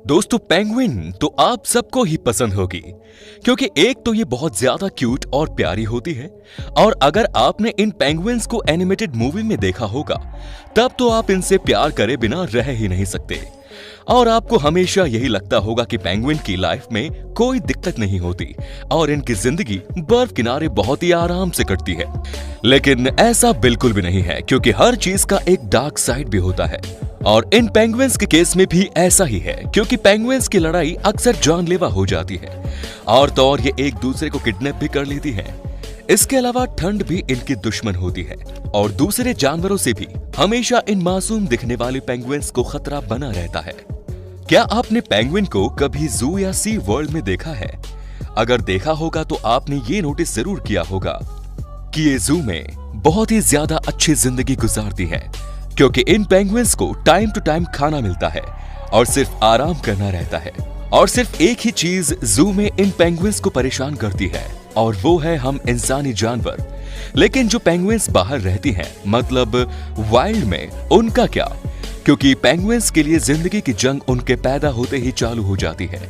दोस्तों पेंगुइन तो आप सबको ही पसंद होगी क्योंकि एक तो ये बहुत ज्यादा क्यूट और प्यारी होती है और अगर आपने इन पेंगुइन्स को एनिमेटेड मूवी में देखा होगा तब तो आप इनसे प्यार करे बिना रह ही नहीं सकते और आपको हमेशा यही लगता होगा कि पेंगुइन की लाइफ में कोई दिक्कत नहीं होती और इनकी जिंदगी बर्फ किनारे बहुत ही आराम से कटती है। लेकिन ऐसा बिल्कुल भी नहीं है क्योंकि हर चीज का एक डार्क साइड भी होता है और इन पेंगुइन्स के केस में भी ऐसा ही है क्योंकि पेंगुइन्स की लड़ाई अक्सर जानलेवा हो जाती है और तो और ये एक दूसरे को किडनैप भी कर लेती है। इसके अलावा ठंड भी इनकी दुश्मन होती है और दूसरे जानवरों से भी हमेशा इन मासूम दिखने वाले पेंगुइन्स को खतरा बना रहता है। क्या आपने पेंगुइन को कभी जू या सी वर्ल्ड में देखा है? अगर देखा होगा तो आपने ये नोटिस जरूर किया होगा कि ये जू में बहुत ही ज्यादा अच्छी जिंदगी गुजारती है क्योंकि इन पेंगुइन्स को टाइम टू टाइम खाना मिलता है और सिर्फ आराम करना रहता है और सिर्फ एक ही चीज जू में इन पेंगुइन्स को परेशान करती है और वो है हम इंसानी जानवर। लेकिन जो पेंगुइन्स बाहर रहती हैं मतलब वाइल्ड में उनका क्या? क्योंकि पेंगुइन्स के लिए जिंदगी की जंग उनके पैदा होते ही चालू हो जाती है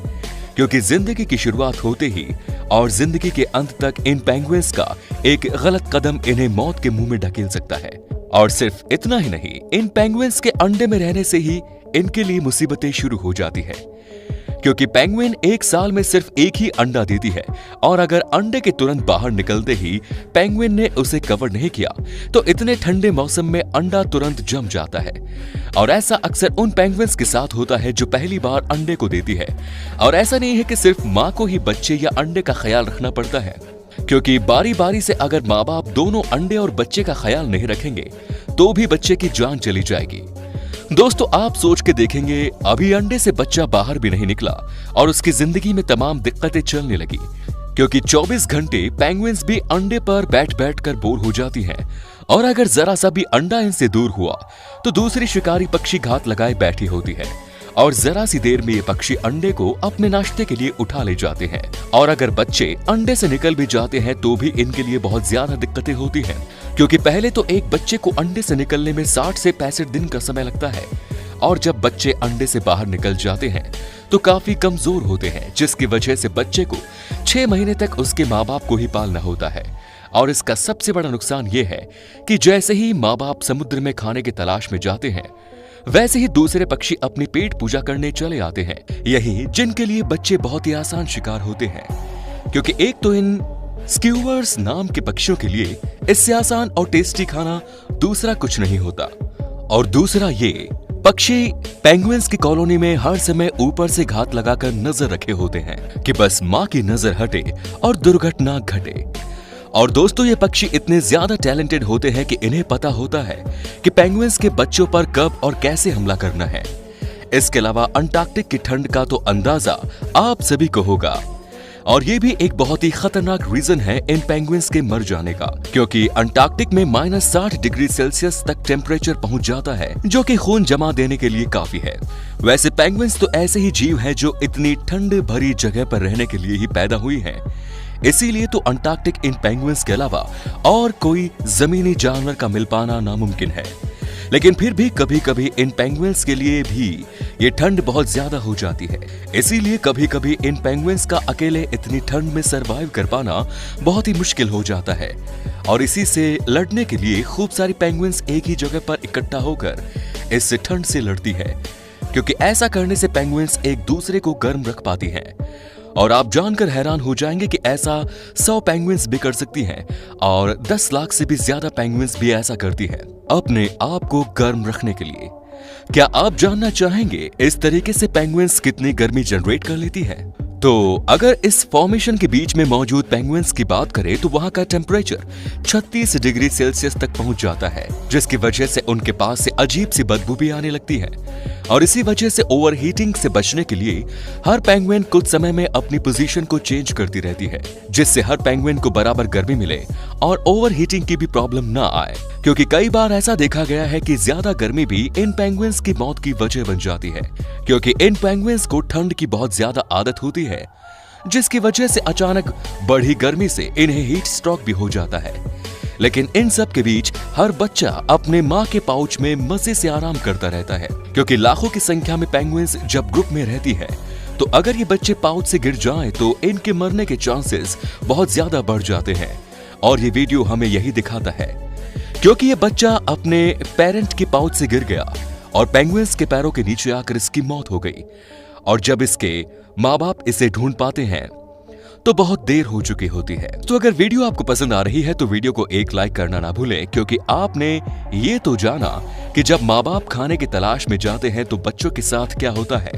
क्योंकि जिंदगी की शुरुआत होते ही और जिंदगी के अंत तक इन पेंगुइन्स का एक गलत कदम इन्हें मौत के मुंह में ढकेल सकता है। और सिर्फ इतना ही नहीं, इन पेंगुइन्स के अंडे में रहने से ही इनके लिए मुसीबतें शुरू हो जाती है क्योंकि पेंगुइन एक साल में सिर्फ एक ही अंडा देती है और अगर अंडे के तुरंत बाहर निकलते ही पेंगुइन ने उसे कवर नहीं किया तो इतने ठंडे मौसम में अंडा तुरंत जम जाता है। और ऐसा अक्सर उन पेंगुइन्स के साथ होता है जो पहली बार अंडे को देती है। और ऐसा नहीं है कि सिर्फ माँ को ही बच्चे या अंडे का ख्याल रखना पड़ता है क्योंकि बारी बारी से अगर माँ बाप दोनों अंडे और बच्चे का ख्याल नहीं रखेंगे तो भी बच्चे की जान चली जाएगी। दोस्तों आप सोच के देखेंगे, अभी अंडे से बच्चा बाहर भी नहीं निकला और उसकी जिंदगी में तमाम दिक्कतें चलने लगी क्योंकि 24 घंटे पेंगुइन्स भी अंडे पर बैठ बैठ कर बोर हो जाती हैं और अगर जरा सा भी अंडा इनसे दूर हुआ तो दूसरी शिकारी पक्षी घात लगाए बैठी होती है और जरा सी देर में ये पक्षी अंडे को अपने नाश्ते के लिए उठा ले जाते हैं और अगर बच्चे अंडे से निकल भी जाते हैं तो भी इनके लिए बहुत ज्यादा दिक्कतें होती हैं क्योंकि पहले तो एक बच्चे को अंडे से निकलने में 60 से 65 दिन का समय लगता है और जब बच्चे अंडे से बाहर निकल जाते हैं तो काफी कमजोर होते हैं जिसकी वजह से बच्चे को 6 महीने तक उसके माँ बाप को ही पालना होता है। और इसका सबसे बड़ा नुकसान ये है कि जैसे ही माँ बाप समुद्र में खाने की तलाश में जाते हैं वैसे ही दूसरे पक्षी अपनी पेट पूजा करने चले आते हैं, यही जिनके लिए बच्चे बहुत ही आसान शिकार होते हैं क्योंकि एक तो इन स्क्यूवर्स नाम के पक्षियों के लिए इससे आसान और टेस्टी खाना दूसरा कुछ नहीं होता और दूसरा ये पक्षी पेंगुइन्स की कॉलोनी में हर समय ऊपर से घात लगाकर नजर रखे होते हैं कि बस माँ की नजर हटे और दुर्घटना घटे। और दोस्तों ये पक्षी इतने ज्यादा टैलेंटेड होते हैं कि इन्हें पता होता है कि पेंगुइन्स के बच्चों पर कब और कैसे हमला करना है। इसके अलावा अंटार्कटिक की ठंड का तो अंदाजा आप सभी को होगा और ये भी एक बहुत ही खतरनाक रीजन है इन पेंगुइन्स के मर जाने का क्योंकि अंटार्कटिक में -60 डिग्री सेल्सियस तक टेम्परेचर पहुंच जाता है जो कि खून जमा देने के लिए काफी है। वैसे पेंगुइन्स तो ऐसे ही जीव हैं जो इतनी ठंड भरी जगह पर रहने के लिए ही पैदा हुई हैं। इसीलिए तो अंटार्कटिक इन पेंगुइन्स के अलावा और कोई जमीनी जानवर का मिल पाना नामुमकिन है। लेकिन फिर भी कभी कभी इन पेंगुइन्स के लिए भी ये ठंड बहुत ज्यादा हो जाती है। इसीलिए कभी कभी इन पेंगुइन्स का अकेले इतनी ठंड में सरवाइव कर पाना बहुत ही मुश्किल हो जाता है और इसी से लड़ने के लिए खूब सारी पेंगुइन्स एक ही जगह पर इकट्ठा होकर इस ठंड से लड़ती है क्योंकि ऐसा करने से पेंगुइन्स एक दूसरे को गर्म रख पाती हैं। और आप जानकर हैरान हो जाएंगे कि ऐसा 100 पेंगुइन्स भी कर सकती हैं और 10 लाख से भी ज्यादा पेंगुइन्स भी ऐसा करती हैं अपने आप को गर्म रखने के लिए। क्या आप जानना चाहेंगे इस तरीके से पेंगुइन्स कितनी गर्मी जनरेट कर लेती है? तो अगर इस फॉर्मेशन के बीच में मौजूद पेंगुइन्स की बात करें तो वहां का टेम्परेचर 36 डिग्री सेल्सियस तक पहुंच जाता है जिसकी वजह से उनके पास से अजीब सी बदबू भी आने लगती है और इसी वजह से ओवरहीटिंग से बचने के लिए हर पेंगुइन कुछ समय में अपनी पोजीशन को चेंज करती रहती है जिससे हर पेंगुइन को बराबर गर्मी मिले और ओवरहीटिंग की भी प्रॉब्लम ना आए क्योंकि कई बार ऐसा देखा गया है कि ज्यादा गर्मी भी इन पेंगुइन्स की मौत की वजह बन जाती है क्योंकि इन पेंगुइन्स को ठंड की बहुत ज्यादा आदत होती है जिसकी वजह से अचानक बढ़ी गर्मी से इन्हें हीट स्ट्रोक भी हो जाता है। लेकिन इन सब के बीच हर बच्चा अपने माँ के पाउच में मजे से आराम करता रहता है, क्योंकि लाखों की संख्या में पेंगुइन्स जब ग्रुप में रहती है तो अगर ये बच्चे पाउच से गिर जाएं तो इनके मरने के चांसेस बहुत ज्यादा बढ़ जाते हैं। और ये वीडियो हमें यही दिखाता है, क्योंकि ये बच्चा अपने पेरेंट के पाउच से गिर गया और पेंगुइन्स के पैरों के नीचे आकर इसकी मौत हो गई। और जब इसके माँ बाप इसे ढूंढ पाते हैं तो बहुत देर हो चुकी होती है। तो अगर वीडियो आपको पसंद आ रही है तो वीडियो को एक लाइक करना ना भूलें, क्योंकि आपने ये तो जाना कि जब माँ बाप खाने की तलाश में जाते हैं तो बच्चों के साथ क्या होता है।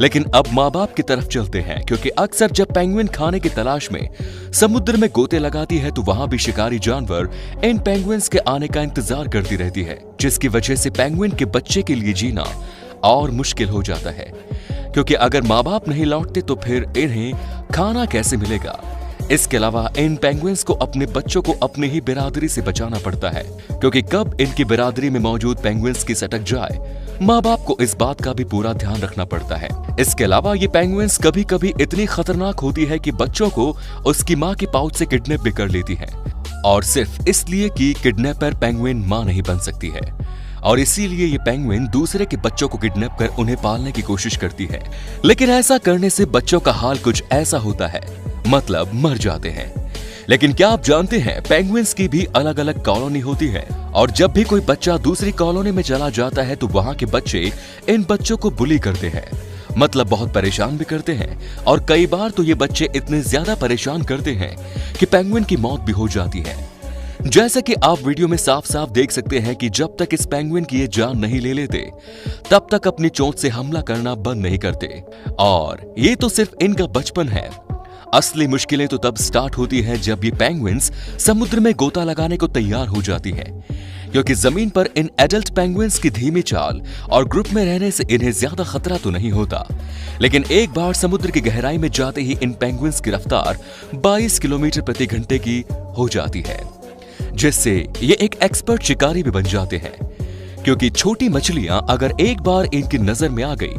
लेकिन अब माँ बाप की तरफ चलते हैं, क्योंकि अक्सर जब पेंगुइन खाने की तलाश में समुद्र में गोते लगाती है तो वहां भी शिकारी जानवर इन पेंगुइन्स के आने का इंतजार करती रहती है, जिसकी वजह से पेंगुइन के बच्चे के लिए जीना और मुश्किल हो जाता है, क्योंकि अगर माँ बाप नहीं लौटते तो फिर इन्हें खाना कैसे मिलेगा। इसके अलावा इन पेंगुइन्स को अपने बच्चों को अपनी ही बिरादरी से बचाना पड़ता है, क्योंकि कब इनकी बिरादरी में मौजूद पेंगुइन्स की सटक जाए माँ बाप को इस बात का भी पूरा ध्यान रखना पड़ता है। इसके अलावा ये पेंगुइन्स कभी कभी इतनी खतरनाक होती है कि बच्चों को उसकी माँ के पाउच से किडनैप भी कर लेती है, और सिर्फ इसलिए कि किडनैपर पेंगुइन माँ नहीं बन सकती है, और इसीलिए ये पेंगुइन दूसरे के बच्चों को किडनैप कर उन्हें पालने की कोशिश करती है। लेकिन ऐसा करने से बच्चों का हाल कुछ ऐसा होता है, मतलब मर जाते हैं। लेकिन क्या आप जानते हैं पेंगुइन्स की भी अलग अलग कॉलोनी होती है, और जब भी कोई बच्चा दूसरी कॉलोनी में चला जाता है तो वहां के बच्चे इन बच्चों को बुली करते हैं, मतलब बहुत परेशान भी करते हैं। और कई बार तो ये बच्चे इतने ज्यादा परेशान करते हैं कि पेंगुइन की मौत भी हो जाती है। जैसा कि आप वीडियो में साफ साफ देख सकते हैं कि जब तक इस पेंगुइन की ये जान नहीं ले लेते तब तक अपनी चोंच से हमला करना बंद नहीं करते। और ये तो सिर्फ इनका बचपन है, असली मुश्किलें तो तब स्टार्ट होती हैं जब ये पेंगुइन्स समुद्र में गोता लगाने को तैयार हो जाती है, क्योंकि जमीन पर इन एडल्ट पेंगुइन्स की धीमी चाल और ग्रुप में रहने से इन्हें ज्यादा खतरा तो नहीं होता। लेकिन एक बार समुद्र की गहराई में जाते ही इन पेंगुइन्स की रफ्तार 22 किलोमीटर प्रति घंटे की हो जाती है, जिससे ये एक एक्सपर्ट शिकारी भी बन जाते हैं, क्योंकि छोटी मछलियां अगर एक बार इनकी नजर में आ गई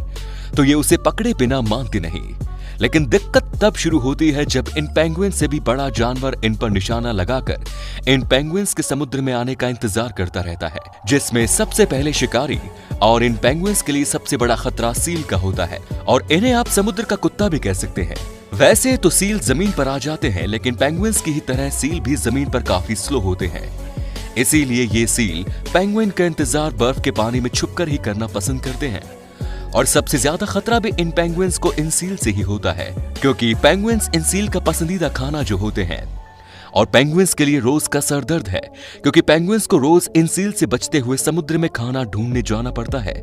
तो ये उसे पकड़े बिना मानती नहीं। लेकिन दिक्कत तब शुरू होती है जब इन पेंगुइन से भी बड़ा जानवर इन पर निशाना लगाकर इन पेंगुइन्स के समुद्र में आने का इंतजार करता रहता है, जिसमें सबसे पहले शिकारी और इन पेंगुइन्स के लिए सबसे बड़ा खतरा सील का होता है, और इन्हें आप समुद्र का कुत्ता भी कह सकते हैं। वैसे तो सील जमीन पर आ जाते हैं, लेकिन पेंगुइन्स की ही तरह सील भी जमीन पर काफी स्लो होते हैं। इसीलिए ये सील पेंगुइन का इंतजार बर्फ के पानी में छुपकर ही करना पसंद करते हैं। और सबसे ज्यादा खतरा भी इन पेंगुइन्स को इन सील से ही होता है, क्योंकि पेंगुइन्स इन सील का पसंदीदा खाना जो होते हैं। और पेंगुइन्स के लिए रोज का सरदर्द है, क्योंकि पेंगुइन्स को रोज इन सील से बचते हुए समुद्र में खाना ढूंढने जाना पड़ता है।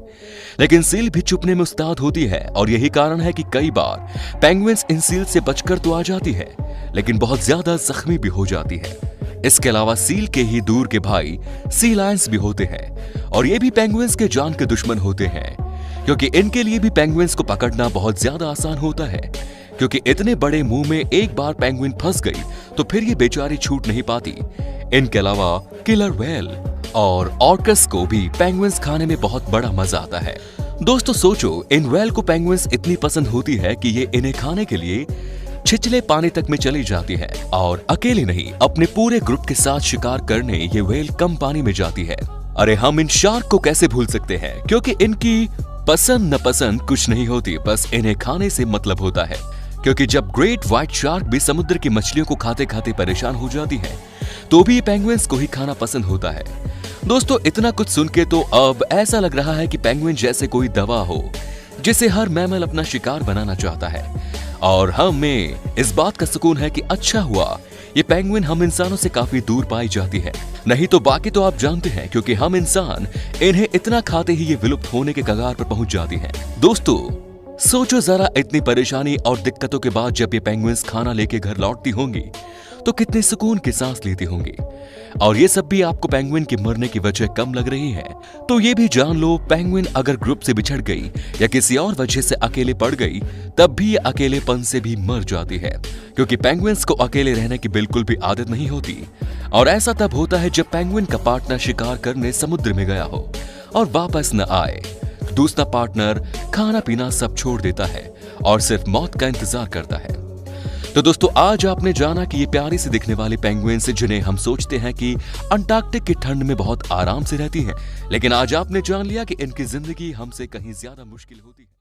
लेकिन सील भी छुपने में उस्ताद होती है, और यही कारण है कि कई बार पेंगुइन्स इन सील से बचकर तो आ जाती है, लेकिन बहुत ज्यादा जख्मी भी हो जाती है। इसके अलावा सील के ही दूर के भाई सी लायंस भी होते हैं, और ये भी पेंगुइन्स के जान के दुश्मन होते हैं, क्योंकि इनके लिए भी पेंगुइन्स को पकड़ना बहुत ज्यादा आसान होता है, क्योंकि इतने बड़े मुंह में एक बार पेंगुइन फंस गई तो फिर ये बेचारी छूट नहीं पाती। इनके अलावा किलर व्हेल और ऑर्कस को भी पेंगुइन्स खाने में बहुत बड़ा मजा आता है। दोस्तों सोचो, इन व्हेल को पेंगुइन्स इतनी पसंद होती है कि ये इन्हें खाने के लिए छिछले पानी तक में चली जाती है, और अकेली नहीं अपने पूरे ग्रुप के साथ शिकार करने ये व्हेल कम पानी में जाती है। अरे हम इन शार्क को कैसे भूल सकते हैं, क्योंकि इनकी पसंद न पसंद कुछ नहीं होती, बस इन्हें खाने से मतलब होता है। क्योंकि जब ग्रेट व्हाइट शार्क भी समुद्र की मछलियों को खाते खाते परेशान हो जाती है तो भी पेंगुइन्स को ही खाना पसंद होता है। दोस्तों इतना कुछ सुन के तो अब ऐसा लग रहा है कि पेंगुइन जैसे कोई दवा हो जिसे हर मैमल अपना शिकार बनाना चाहता है, और हमें इस बात का सुकून है कि अच्छा हुआ ये पेंगुइन हम इंसानों से काफी दूर पाई जाती है, नहीं तो बाकी तो आप जानते हैं, क्योंकि हम इंसान इन्हें इतना खाते ही ये विलुप्त होने के कगार पर पहुंच जाती हैं। दोस्तों सोचो जरा, इतनी परेशानी और दिक्कतों के बाद जब ये पेंगुइन्स खाना लेके घर लौटती होंगी तो कितने सुकून की सांस लेती होंगी। और ये सब भी आपको पेंगुइन के मरने की वजह कम लग रही है तो ये भी जान लो, पेंगुइन अगर ग्रुप से बिछड़ गई या किसी और वजह से अकेले पड़ गई तब भी ये अकेलेपन से भी मर जाती है, क्योंकि पेंगुइन्स को अकेले रहने की बिल्कुल भी आदत नहीं होती। और ऐसा तब होता है जब पेंगुइन का पार्टनर शिकार करने समुद्र में गया हो और वापस न आए, दूसरा पार्टनर खाना पीना सब छोड़ देता है और सिर्फ मौत का इंतजार करता है। तो दोस्तों आज आपने जाना कि ये प्यारी से दिखने वाली पेंगुइन्स जिन्हें हम सोचते हैं कि अंटार्कटिक की ठंड में बहुत आराम से रहती हैं, लेकिन आज आपने जान लिया कि इनकी जिंदगी हमसे कहीं ज्यादा मुश्किल होती है।